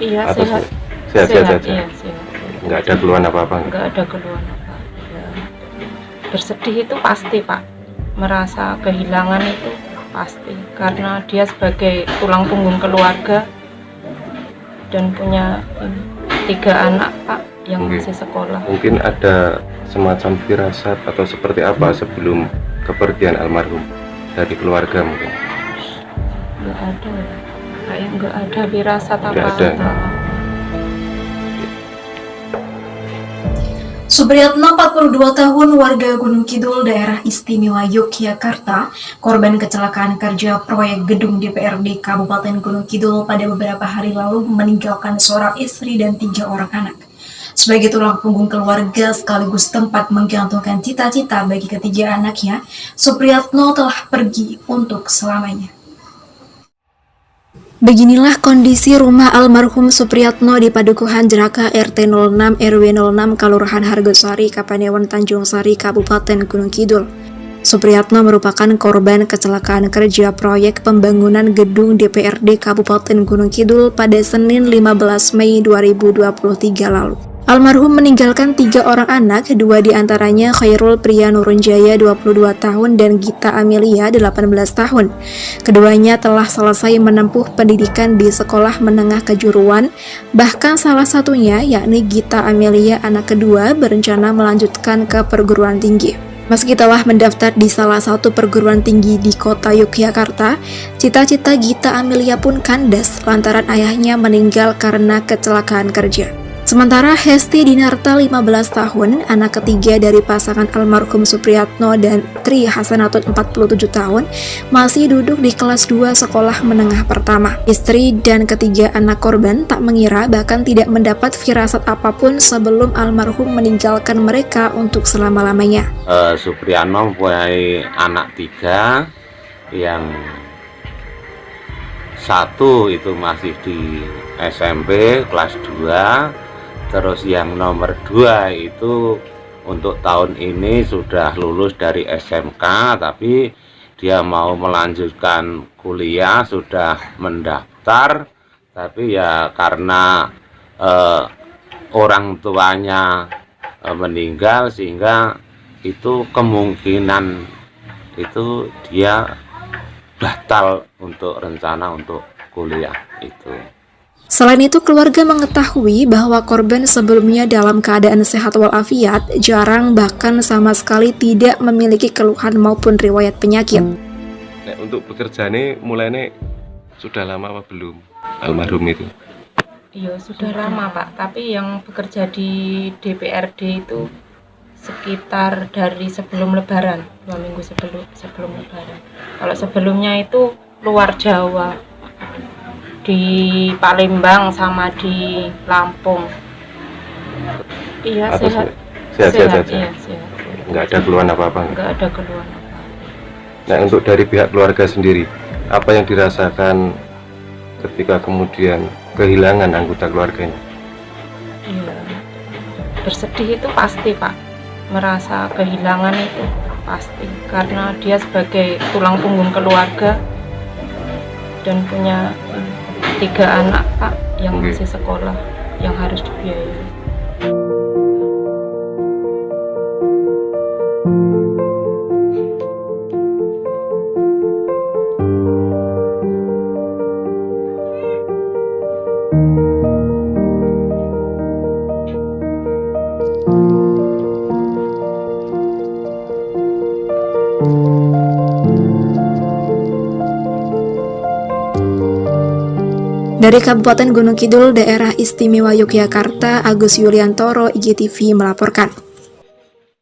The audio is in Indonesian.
Iya, atau sehat. sehat-sehat Sehat, saja? iya, sehat. Nggak ada keluhan apa-apa? Nggak ada keluhan apa. Ya. Bersedih itu pasti, Pak. Merasa kehilangan itu pasti. Karena dia sebagai tulang punggung keluarga dan punya 3 anak, Pak, yang masih sekolah. Mungkin ada semacam firasat atau seperti apa sebelum kepergian almarhum dari keluarga mungkin? Nggak ada ya. Kayak nggak ada firasat Nggak apa. ada. Supriyatno, 42 tahun, warga Gunung Kidul, daerah istimewa Yogyakarta, korban kecelakaan kerja proyek gedung DPRD Kabupaten Gunung Kidul pada beberapa hari lalu meninggalkan seorang istri dan 3 orang anak. Sebagai tulang punggung keluarga sekaligus tempat menggantungkan cita-cita bagi ketiga anaknya, Supriyatno telah pergi untuk selamanya. Beginilah kondisi rumah almarhum Supriyatno di Padukuhan Jeraka RT 06 RW 06 Kelurahan Hargosari, Kapanewon, Tanjung Sari, Kabupaten Gunung Kidul. Supriyatno merupakan korban kecelakaan kerja proyek pembangunan gedung DPRD Kabupaten Gunung Kidul pada Senin 15 Mei 2023 lalu. Almarhum meninggalkan 3 orang anak, 2 diantaranya Khairul Pria Nurunjaya 22 tahun dan Gita Amelia 18 tahun. Keduanya telah selesai menempuh pendidikan di sekolah menengah kejuruan, bahkan salah satunya yakni Gita Amelia anak kedua berencana melanjutkan ke perguruan tinggi. Meski telah mendaftar di salah satu perguruan tinggi di kota Yogyakarta, cita-cita Gita Amelia pun kandas lantaran ayahnya meninggal karena kecelakaan kerja. Sementara Hesti Dinarta 15 tahun, anak ketiga dari pasangan almarhum Supriyatno dan Tri Hasanatun 47 tahun, masih duduk di kelas 2 sekolah menengah pertama. Istri dan ketiga anak korban tak mengira bahkan tidak mendapat firasat apapun sebelum almarhum meninggalkan mereka untuk selama-lamanya. Supriyatno mempunyai anak 3 yang satu itu masih di SMP kelas 2. Terus yang nomor 2 itu untuk tahun ini sudah lulus dari SMK, tapi dia mau melanjutkan kuliah, sudah mendaftar, tapi ya karena orang tuanya meninggal sehingga itu kemungkinan itu dia batal untuk rencana untuk kuliah itu. Selain itu, keluarga mengetahui bahwa korban sebelumnya dalam keadaan sehat walafiat, jarang bahkan sama sekali tidak memiliki keluhan maupun riwayat penyakit. Nah, untuk bekerjanya mulainya sudah lama apa belum almarhum itu? Iya, sudah lama, Pak. Tapi yang bekerja di DPRD itu sekitar dari sebelum Lebaran, 2 minggu sebelum Lebaran. Kalau sebelumnya itu luar Jawa, di Palembang sama di Lampung. Iya, sehat. Sehat-sehat saja? Iya, sehat. Nggak ada keluhan apa-apa? Nggak ada keluhan apa. Nah, untuk dari pihak keluarga sendiri, apa yang dirasakan ketika kemudian kehilangan anggota keluarganya? Iya, bersedih itu pasti, Pak. Merasa kehilangan itu pasti. Karena dia sebagai tulang punggung keluarga dan punya 3 anak, Pak, yang masih sekolah, yang harus dibiayai. Dari Kabupaten Gunung Kidul, daerah istimewa Yogyakarta, Agus Yuliantoro, IGTV melaporkan.